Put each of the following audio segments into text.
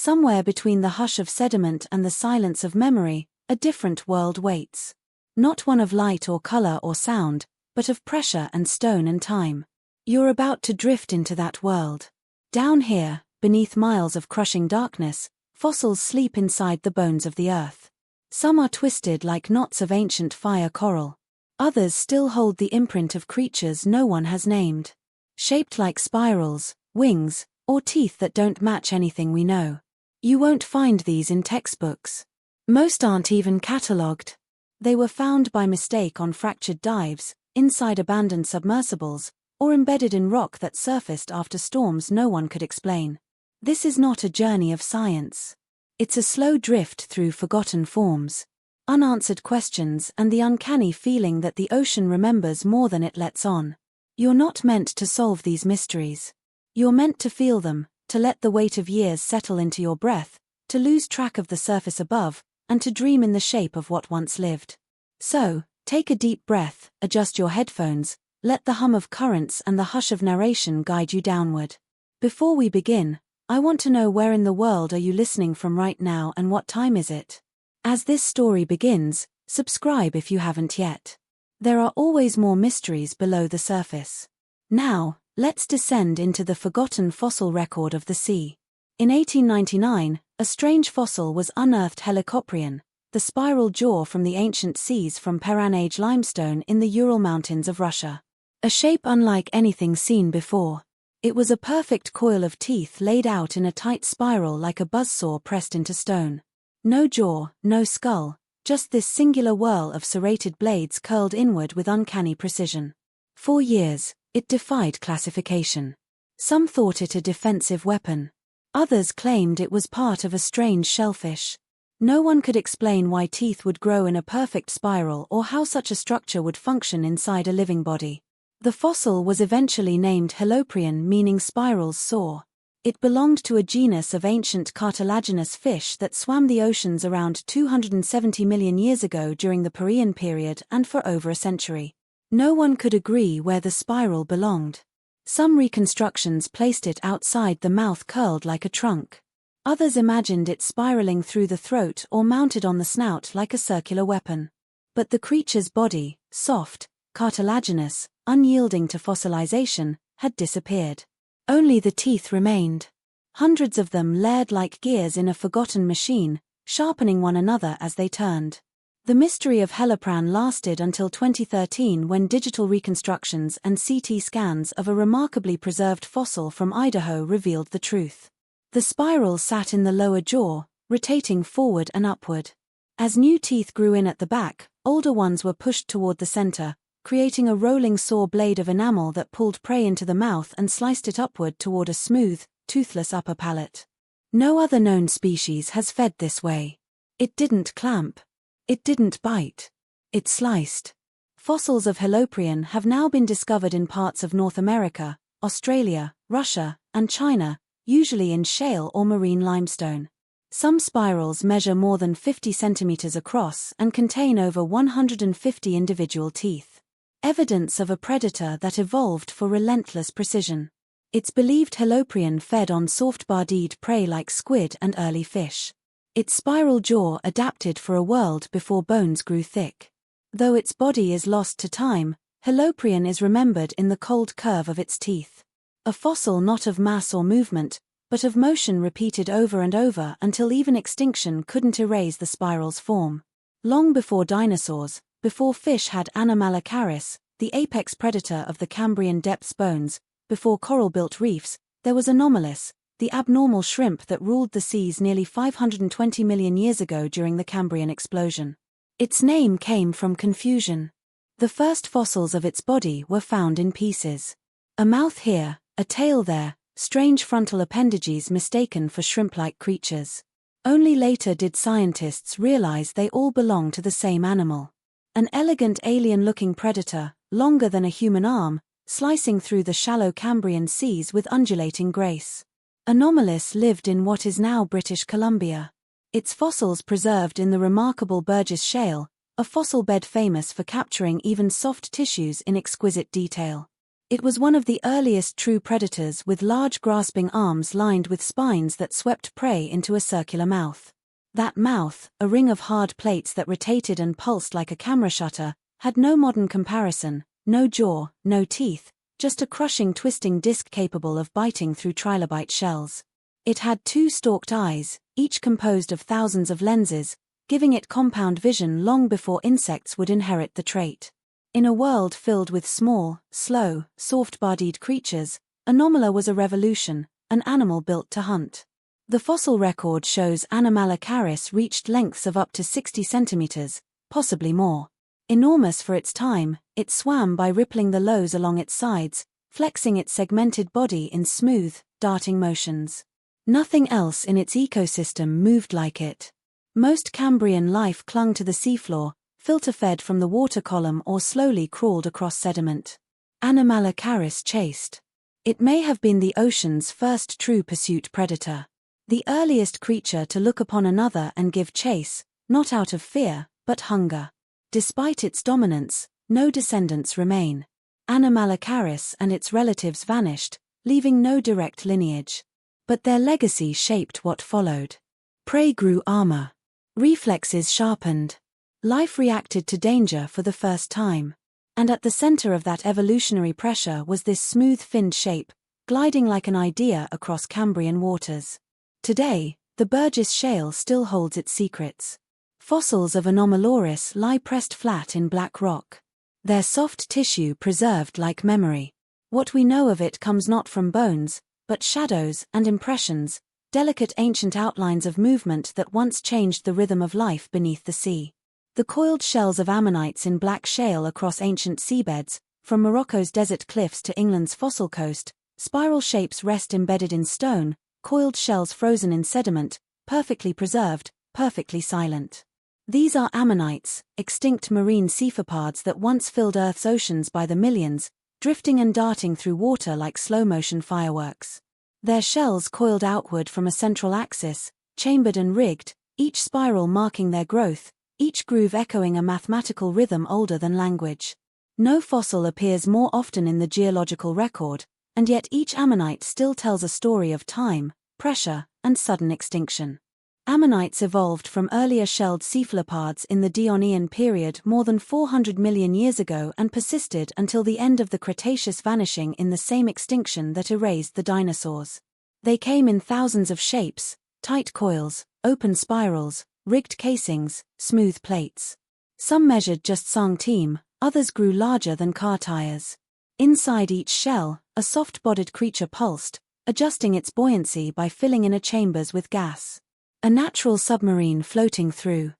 Somewhere between the hush of sediment and the silence of memory, a different world waits. Not one of light or color or sound, but of pressure and stone and time. You're about to drift into that world. Down here, beneath miles of crushing darkness, fossils sleep inside the bones of the earth. Some are twisted like knots of ancient fire coral. Others still hold the imprint of creatures no one has named. Shaped like spirals, wings, or teeth that don't match anything we know. You won't find these in textbooks. Most aren't even catalogued. They were found by mistake on fractured dives, inside abandoned submersibles, or embedded in rock that surfaced after storms no one could explain. This is not a journey of science. It's a slow drift through forgotten forms, unanswered questions, and the uncanny feeling that the ocean remembers more than it lets on. You're not meant to solve these mysteries. You're meant to feel them, to let the weight of years settle into your breath, to lose track of the surface above, and to dream in the shape of what once lived. So, take a deep breath, adjust your headphones, let the hum of currents and the hush of narration guide you downward. Before we begin, I want to know, where in the world are you listening from right now and what time is it? As this story begins, subscribe if you haven't yet. There are always more mysteries below the surface. Now, let's descend into the forgotten fossil record of the sea. In 1899, a strange fossil was unearthed: Helicoprion, the spiral jaw from the ancient seas from Perran-age limestone in the Ural Mountains of Russia. A shape unlike anything seen before. It was a perfect coil of teeth laid out in a tight spiral like a buzzsaw pressed into stone. No jaw, no skull, just this singular whirl of serrated blades curled inward with uncanny precision. For years, it defied classification. Some thought it a defensive weapon. Others claimed it was part of a strange shellfish. No one could explain why teeth would grow in a perfect spiral or how such a structure would function inside a living body. The fossil was eventually named Helicoprion, meaning spiral's saw. It belonged to a genus of ancient cartilaginous fish that swam the oceans around 270 million years ago during the Permian period and for over a century. No one could agree where the spiral belonged. Some reconstructions placed it outside the mouth, curled like a trunk. Others imagined it spiraling through the throat or mounted on the snout like a circular weapon. But the creature's body, soft, cartilaginous, unyielding to fossilization, had disappeared. Only the teeth remained. Hundreds of them layered like gears in a forgotten machine, sharpening one another as they turned. The mystery of Helicoprion lasted until 2013, when digital reconstructions and CT scans of a remarkably preserved fossil from Idaho revealed the truth. The spiral sat in the lower jaw, rotating forward and upward. As new teeth grew in at the back, older ones were pushed toward the center, creating a rolling saw blade of enamel that pulled prey into the mouth and sliced it upward toward a smooth, toothless upper palate. No other known species has fed this way. It didn't clamp. It didn't bite. It sliced. Fossils of Helicoprion have now been discovered in parts of North America, Australia, Russia, and China, usually in shale or marine limestone. Some spirals measure more than 50 centimeters across and contain over 150 individual teeth. Evidence of a predator that evolved for relentless precision. It's believed Helicoprion fed on soft-bodied prey like squid and early fish. Its spiral jaw adapted for a world before bones grew thick. Though its body is lost to time, Helicoprion is remembered in the cold curve of its teeth. A fossil not of mass or movement, but of motion repeated over and over until even extinction couldn't erase the spiral's form. Long before dinosaurs, before fish had Anomalocaris, the apex predator of the Cambrian depths bones, before coral-built reefs, there was Anomalus, the abnormal shrimp that ruled the seas nearly 520 million years ago during the Cambrian explosion. Its name came from confusion. The first fossils of its body were found in pieces. A mouth here, a tail there, strange frontal appendages mistaken for shrimp-like creatures. Only later did scientists realize they all belong to the same animal. An elegant alien-looking predator, longer than a human arm, slicing through the shallow Cambrian seas with undulating grace. Anomalus lived in what is now British Columbia. Its fossils preserved in the remarkable Burgess Shale, a fossil bed famous for capturing even soft tissues in exquisite detail. It was one of the earliest true predators, with large grasping arms lined with spines that swept prey into a circular mouth. That mouth, a ring of hard plates that rotated and pulsed like a camera shutter, had no modern comparison, no jaw, no teeth, just a crushing twisting disc capable of biting through trilobite shells. It had 2 stalked eyes, each composed of thousands of lenses, giving it compound vision long before insects would inherit the trait. In a world filled with small, slow, soft-bodied creatures, Anomala was a revolution, an animal built to hunt. The fossil record shows Anomalocaris reached lengths of up to 60 centimeters, possibly more. Enormous for its time, it swam by rippling the lows along its sides, flexing its segmented body in smooth, darting motions. Nothing else in its ecosystem moved like it. Most Cambrian life clung to the seafloor, filter-fed from the water column, or slowly crawled across sediment. Anomalocaris chased. It may have been the ocean's first true pursuit predator. The earliest creature to look upon another and give chase, not out of fear, but hunger. Despite its dominance, no descendants remain. Anomalocaris and its relatives vanished, leaving no direct lineage. But their legacy shaped what followed. Prey grew armor. Reflexes sharpened. Life reacted to danger for the first time. And at the center of that evolutionary pressure was this smooth-finned shape, gliding like an idea across Cambrian waters. Today, the Burgess Shale still holds its secrets. Fossils of Anomaloris lie pressed flat in black rock. Their soft tissue preserved like memory. What we know of it comes not from bones, but shadows and impressions, delicate ancient outlines of movement that once changed the rhythm of life beneath the sea. The coiled shells of ammonites in black shale across ancient seabeds, from Morocco's desert cliffs to England's fossil coast, spiral shapes rest embedded in stone, coiled shells frozen in sediment, perfectly preserved, perfectly silent. These are ammonites, extinct marine cephalopods that once filled Earth's oceans by the millions, drifting and darting through water like slow-motion fireworks. Their shells coiled outward from a central axis, chambered and rigged, each spiral marking their growth, each groove echoing a mathematical rhythm older than language. No fossil appears more often in the geological record, and yet each ammonite still tells a story of time, pressure, and sudden extinction. Ammonites evolved from earlier shelled cephalopods in the Devonian period more than 400 million years ago and persisted until the end of the Cretaceous, vanishing in the same extinction that erased the dinosaurs. They came in thousands of shapes: tight coils, open spirals, rigged casings, smooth plates. Some measured just centime, others grew larger than car tires. Inside each shell, a soft-bodied creature pulsed, adjusting its buoyancy by filling inner chambers with gas. A natural submarine floating through.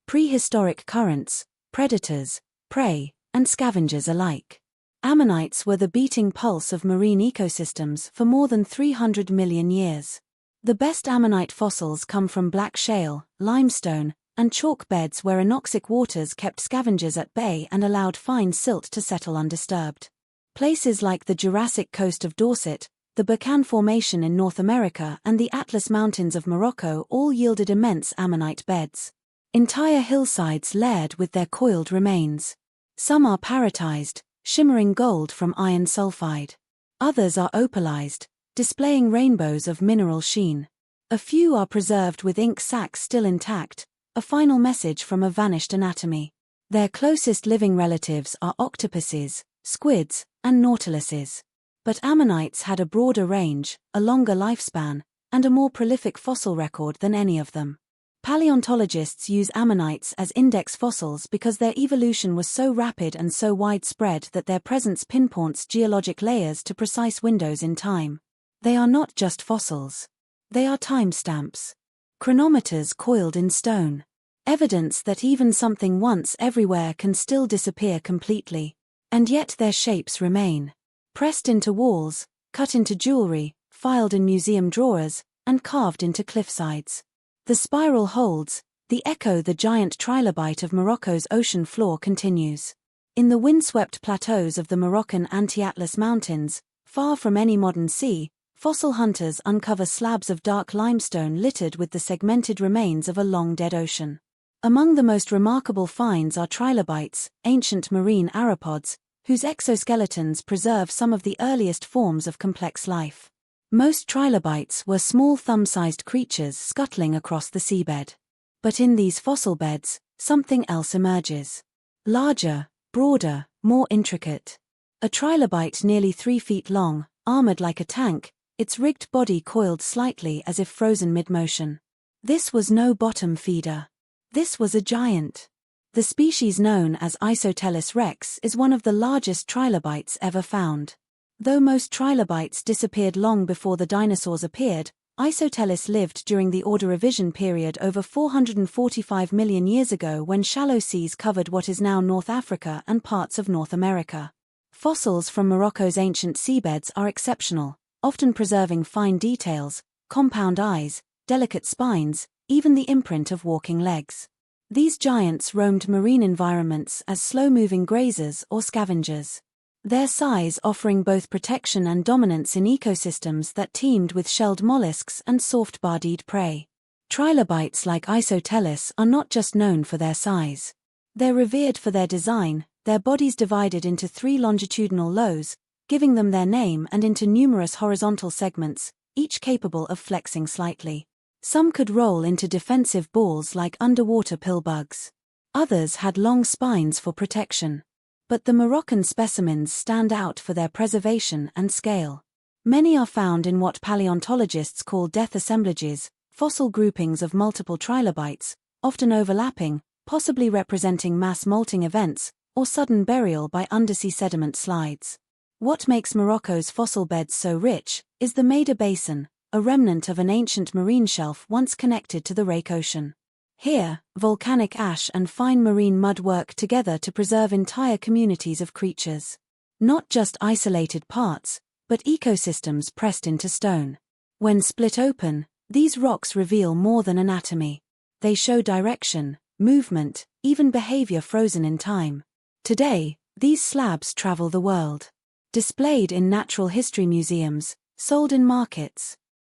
Prehistoric currents, predators, prey, and scavengers alike. Ammonites were the beating pulse of marine ecosystems for more than 300 million years. The best ammonite fossils come from black shale, limestone, and chalk beds where anoxic waters kept scavengers at bay and allowed fine silt to settle undisturbed. Places like the Jurassic coast of Dorset, the Burkhan Formation in North America, and the Atlas Mountains of Morocco all yielded immense ammonite beds. Entire hillsides layered with their coiled remains. Some are paratized, shimmering gold from iron sulfide. Others are opalized, displaying rainbows of mineral sheen. A few are preserved with ink sacs still intact, a final message from a vanished anatomy. Their closest living relatives are octopuses, squids, and nautiluses. But ammonites had a broader range, a longer lifespan, and a more prolific fossil record than any of them. Paleontologists use ammonites as index fossils because their evolution was so rapid and so widespread that their presence pinpoints geologic layers to precise windows in time. They are not just fossils. They are timestamps. Chronometers coiled in stone. Evidence that even something once everywhere can still disappear completely. And yet their shapes remain. Pressed into walls, cut into jewelry, filed in museum drawers, and carved into cliffsides. The spiral holds, the echo, the giant trilobite of Morocco's ocean floor continues. In the windswept plateaus of the Moroccan Anti-Atlas Mountains, far from any modern sea, fossil hunters uncover slabs of dark limestone littered with the segmented remains of a long-dead ocean. Among the most remarkable finds are trilobites, ancient marine arthropods, whose exoskeletons preserve some of the earliest forms of complex life. Most trilobites were small thumb-sized creatures scuttling across the seabed. But in these fossil beds, something else emerges. Larger, broader, more intricate. A trilobite nearly 3 feet long, armored like a tank, its rigged body coiled slightly as if frozen mid-motion. This was no bottom feeder. This was a giant. The species known as Isotellus rex is one of the largest trilobites ever found. Though most trilobites disappeared long before the dinosaurs appeared, Isotellus lived during the Ordovician period over 445 million years ago when shallow seas covered what is now North Africa and parts of North America. Fossils from Morocco's ancient seabeds are exceptional, often preserving fine details, compound eyes, delicate spines, even the imprint of walking legs. These giants roamed marine environments as slow-moving grazers or scavengers. Their size offering both protection and dominance in ecosystems that teemed with shelled mollusks and soft-bodied prey. Trilobites like Isotellus are not just known for their size. They're revered for their design, their bodies divided into 3 longitudinal lows, giving them their name, and into numerous horizontal segments, each capable of flexing slightly. Some could roll into defensive balls like underwater pillbugs. Others had long spines for protection. But the Moroccan specimens stand out for their preservation and scale. Many are found in what paleontologists call death assemblages, fossil groupings of multiple trilobites, often overlapping, possibly representing mass molting events, or sudden burial by undersea sediment slides. What makes Morocco's fossil beds so rich is the Maida Basin, a remnant of an ancient marine shelf once connected to the Rake Ocean. Here, volcanic ash and fine marine mud work together to preserve entire communities of creatures. Not just isolated parts, but ecosystems pressed into stone. When split open, these rocks reveal more than anatomy. They show direction, movement, even behavior frozen in time. Today, these slabs travel the world. Displayed in natural history museums, sold in markets,